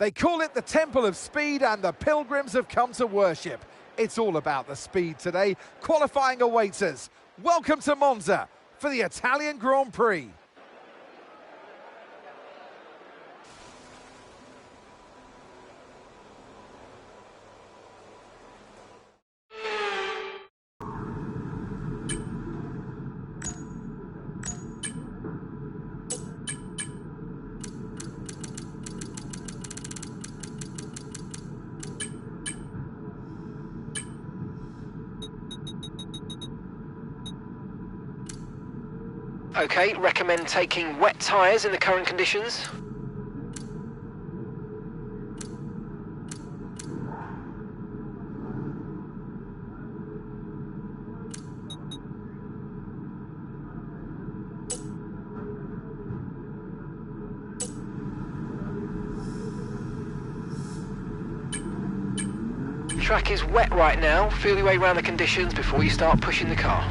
They call it the Temple of Speed, and the pilgrims have come to worship. It's all about the speed today. Qualifying awaits us. Welcome to Monza for the Italian Grand Prix. Okay, recommend taking wet tyres in the current conditions. Track is wet right now. Feel your way around the conditions before you start pushing the car.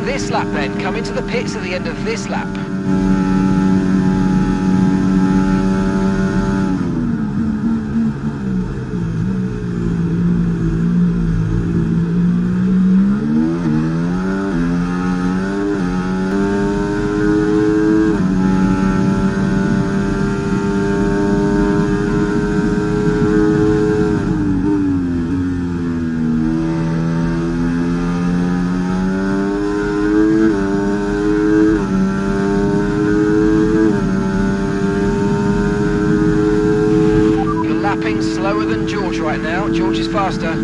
This lap then, come into the pits at the end of this lap. Slower than George right now. George is faster.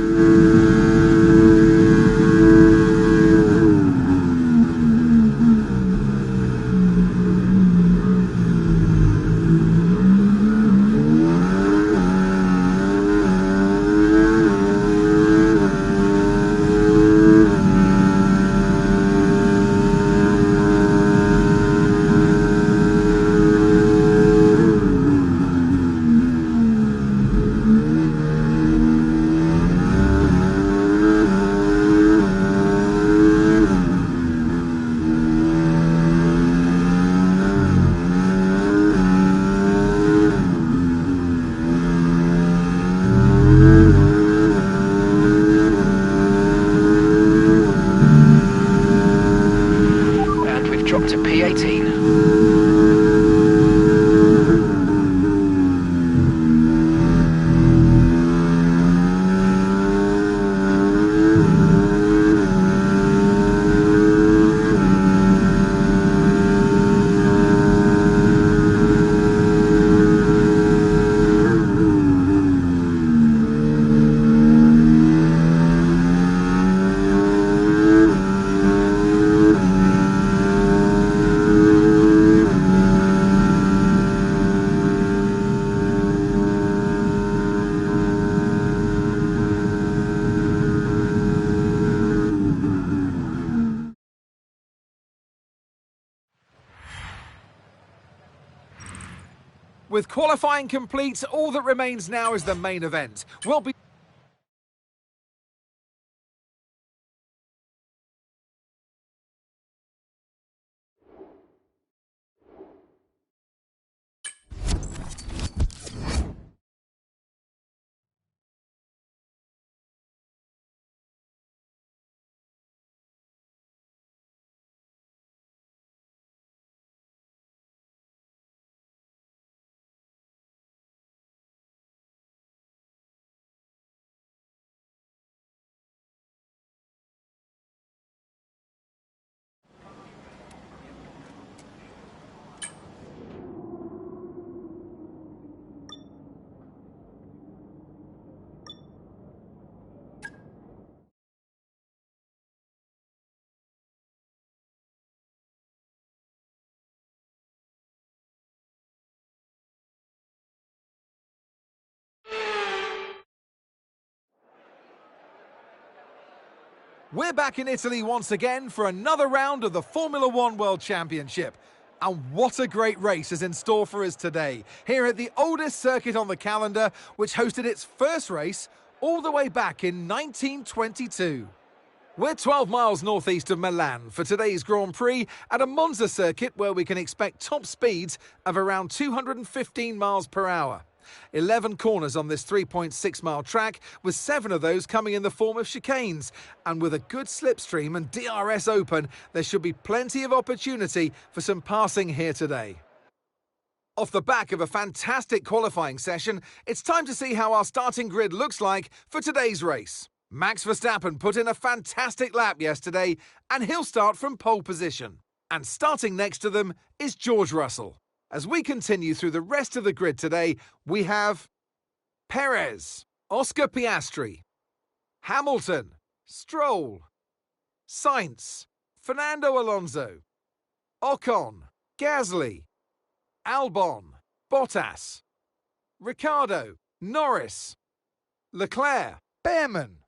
With qualifying complete, all that remains now is the main event. We're back in Italy once again for another round of the Formula One World Championship. And what a great race is in store for us today, here at the oldest circuit on the calendar, which hosted its first race all the way back in 1922. We're 12 miles northeast of Milan for today's Grand Prix at a Monza circuit where we can expect top speeds of around 215 miles per hour. 11 corners on this 3.6-mile track, with 7 of those coming in the form of chicanes. And with a good slipstream and DRS open, there should be plenty of opportunity for some passing here today. Off the back of a fantastic qualifying session, it's time to see how our starting grid looks like for today's race. Max Verstappen put in a fantastic lap yesterday, and he'll start from pole position. And starting next to them is George Russell. As we continue through the rest of the grid today, we have Perez, Oscar Piastri, Hamilton, Stroll, Sainz, Fernando Alonso, Ocon, Gasly, Albon, Bottas, Ricciardo, Norris, Leclerc, Behrman,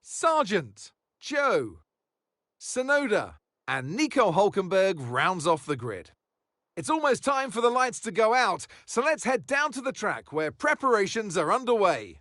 Sargent, Joe, Tsunoda, and Nico Hülkenberg rounds off the grid. It's almost time for the lights to go out, so let's head down to the track where preparations are underway.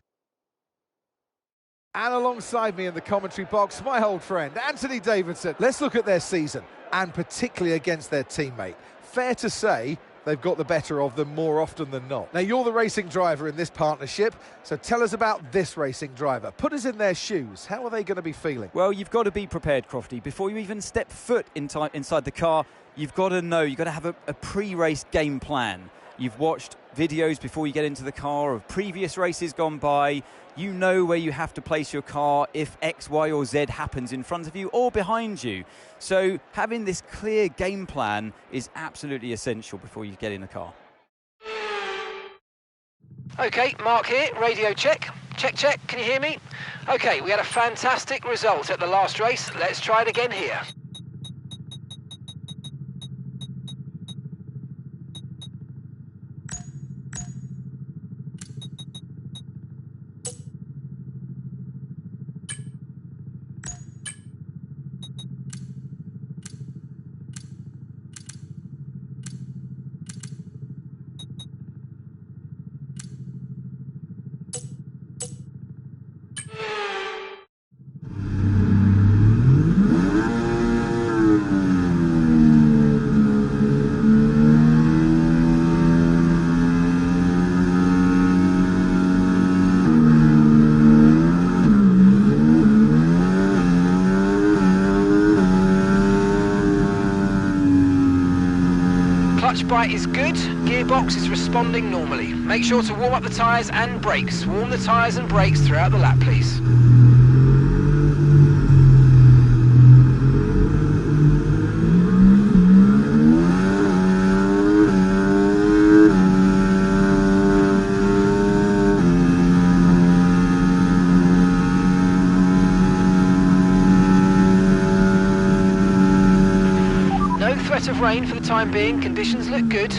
And alongside me in the commentary box, my old friend, Anthony Davidson. Let's look at their season, and particularly against their teammate. Fair to say, they've got the better of them more often than not. Now, you're the racing driver in this partnership, so tell us about this racing driver. Put us in their shoes. How are they going to be feeling? Well, you've got to be prepared, Crofty. Before you even step foot inside the car, you've got to know, you've got to have a pre-race game plan. You've watched videos before you get into the car of previous races gone by. You know where you have to place your car if X, Y or Z happens in front of you or behind you. So having this clear game plan is absolutely essential before you get in the car. Okay, Mark here, radio check. Check, can you hear me? Okay, we had a fantastic result at the last race. Let's try it again here. Clutch bite is good, gearbox is responding normally. Make sure to warm up the tyres and brakes. Warm the tyres and brakes throughout the lap, please. No threat of rain for the time being, conditions look good.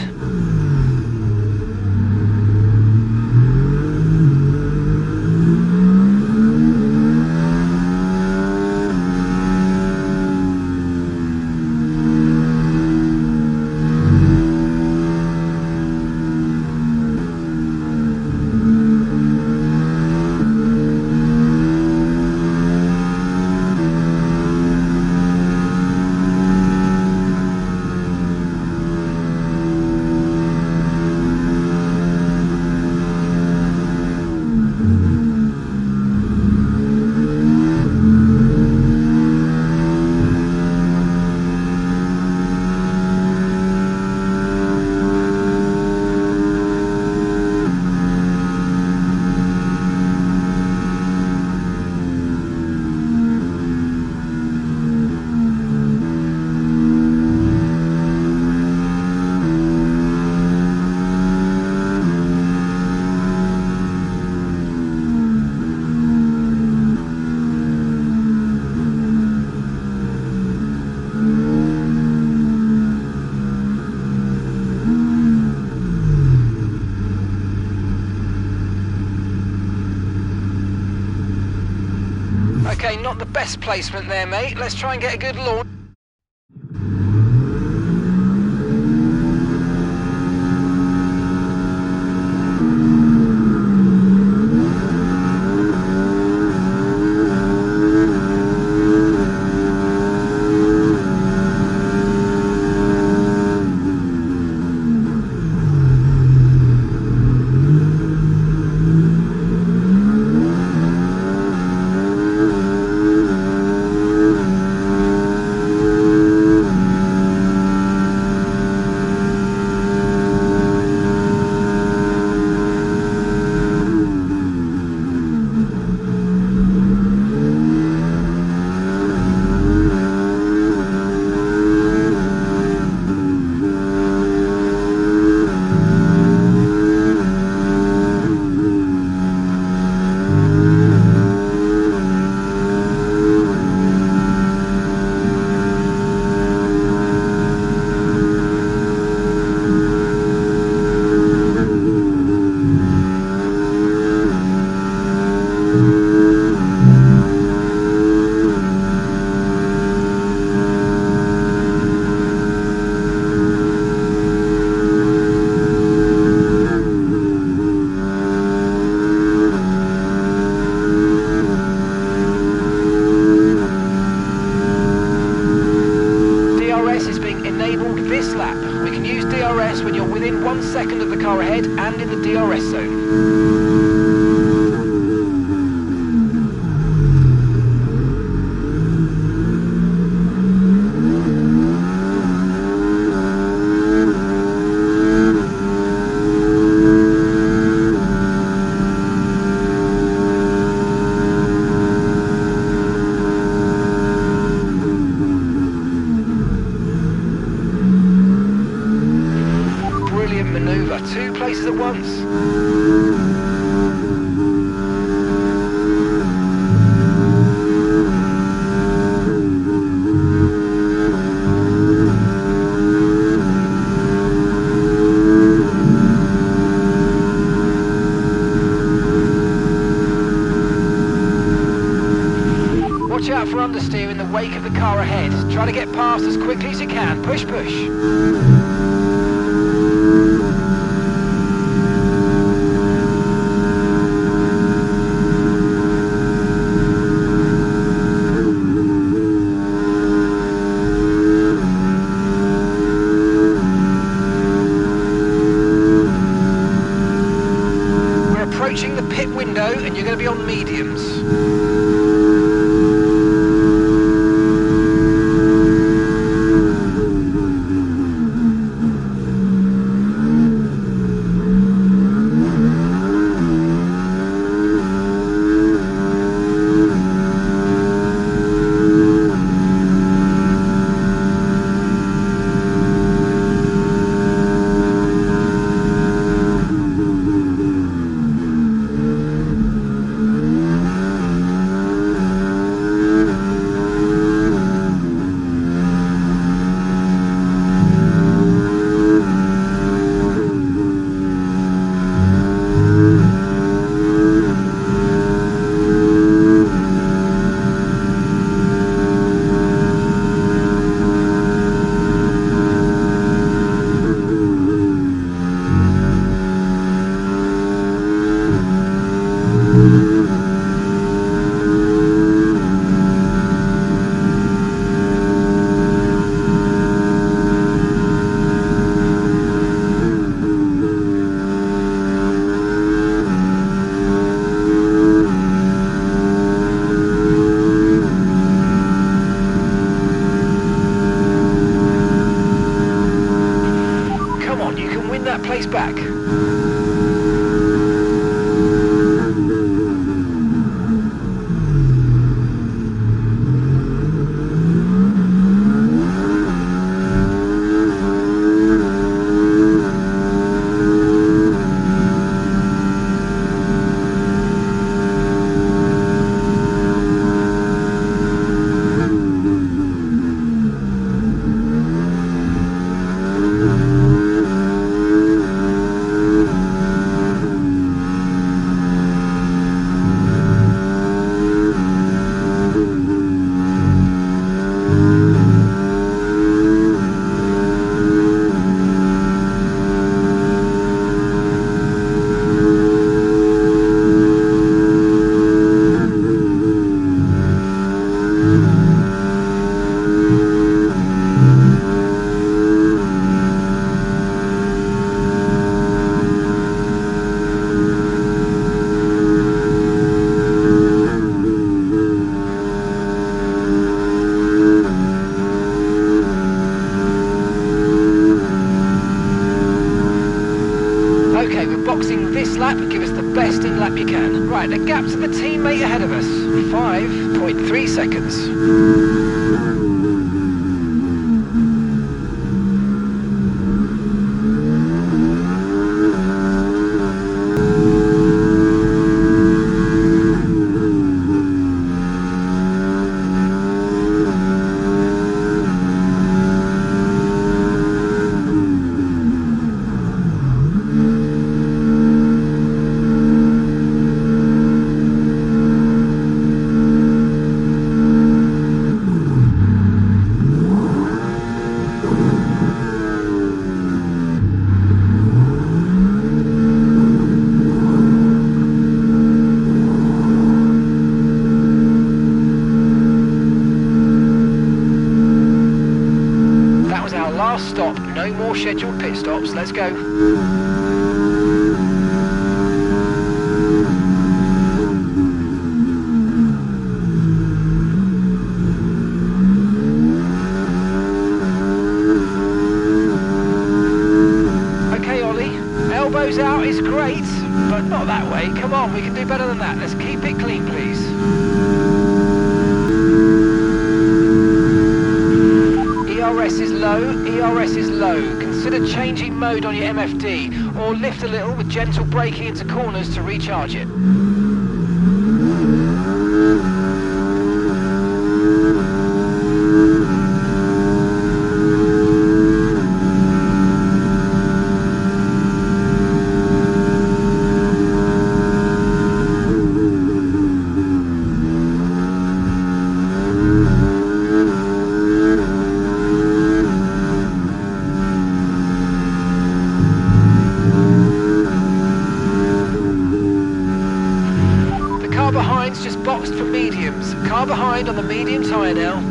Okay, not the best placement there, mate. Let's try and get a good launch. DRS when you're within 1 second of the car ahead and in the DRS zone. Manoeuvre, 2 places at once. Watch out for understeer in the wake of the car ahead. Try to get past as quickly as you can. Push, push. Approaching the pit window and you're going to be on mediums. lap, give us the best in lap you can. Right, the gap to the teammate ahead of us, 5.3 seconds. Last stop, no more scheduled pit stops, let's go. Okay, Ollie, elbows out is great, but not that way. Come on, we can do better than that. Let's keep it clean, please. ERS is low, ERS is low. Consider changing mode on your MFD or lift a little with gentle braking into corners to recharge it. Behind's just boxed for mediums. Car behind on the medium tyre now.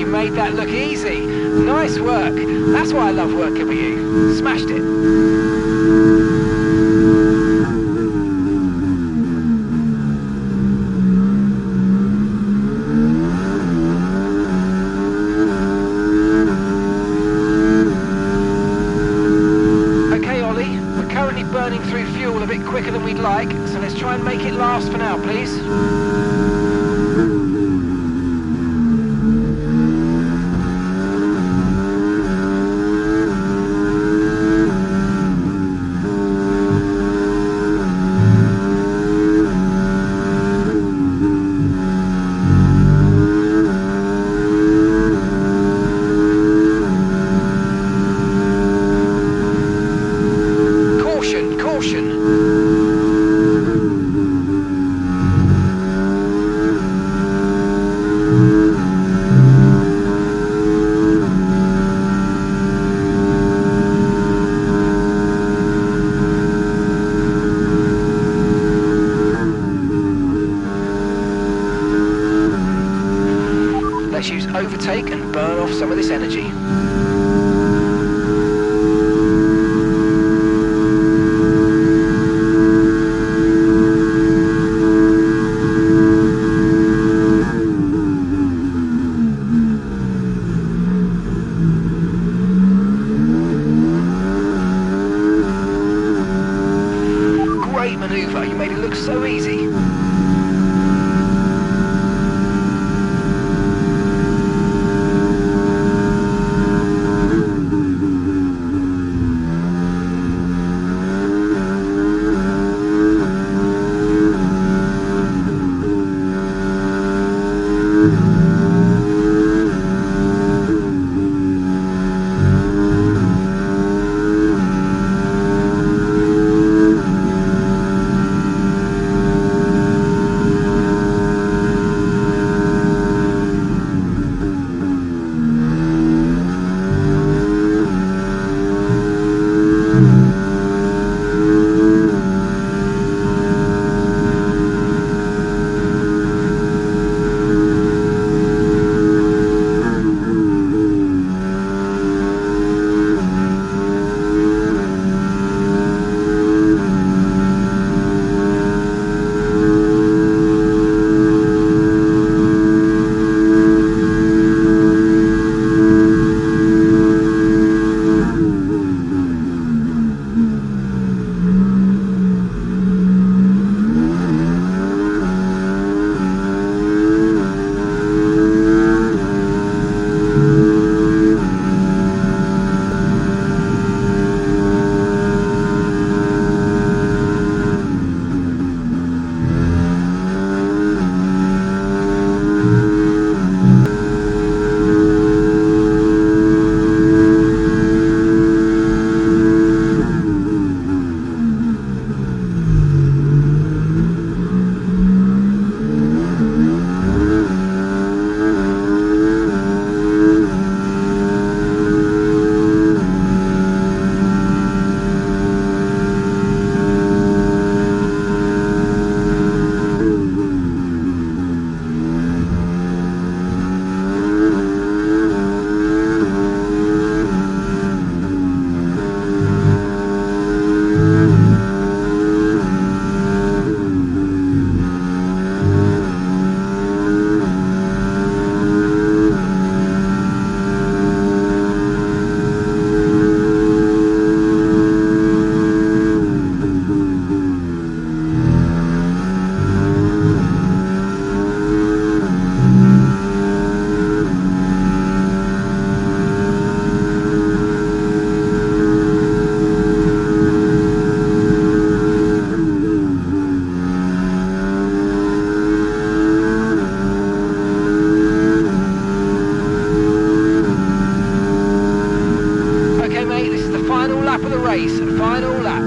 Made that look easy. Nice work. That's why I love working with you. Smashed it. Okay, Ollie, we're currently burning through fuel a bit quicker than we'd like, so let's try and make it last for now, please. lap of the race, final lap.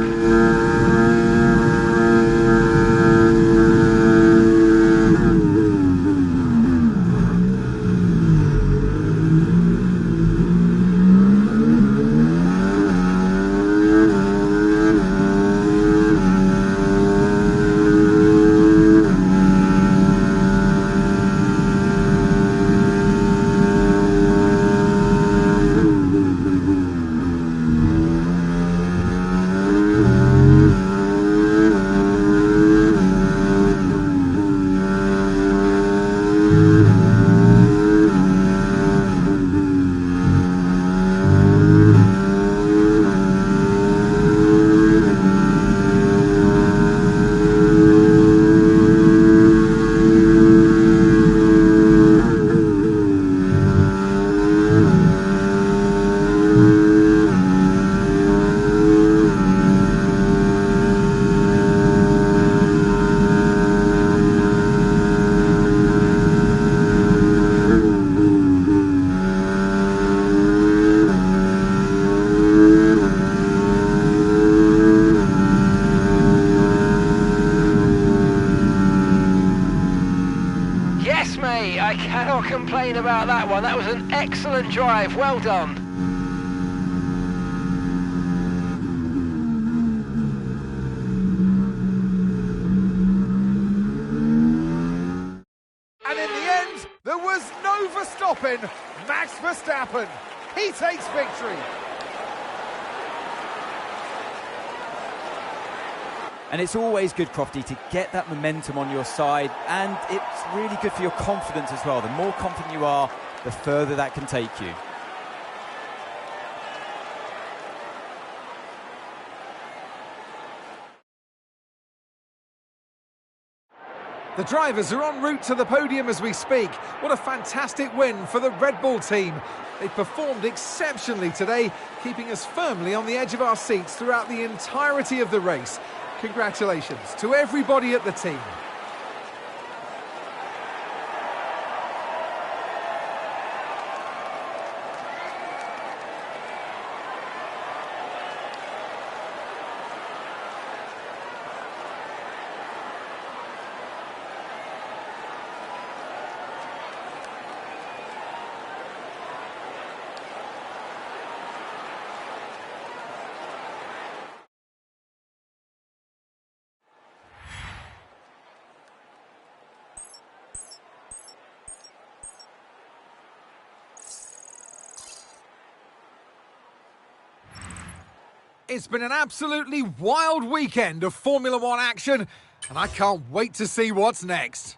Yes, mate, I cannot complain about that one. That was an excellent drive. Well done. And in the end, there was no Verstappen. Max Verstappen, he takes victory. And it's always good, Crofty, to get that momentum on your side, and it's really good for your confidence as well. The more confident you are, the further that can take you. The drivers are en route to the podium as we speak. What a fantastic win for the Red Bull team. They performed exceptionally today, keeping us firmly on the edge of our seats throughout the entirety of the race. Congratulations to everybody at the team. It's been an absolutely wild weekend of Formula One action, and I can't wait to see what's next.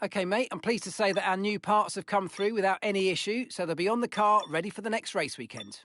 OK, mate, I'm pleased to say that our new parts have come through without any issue, so they'll be on the car ready for the next race weekend.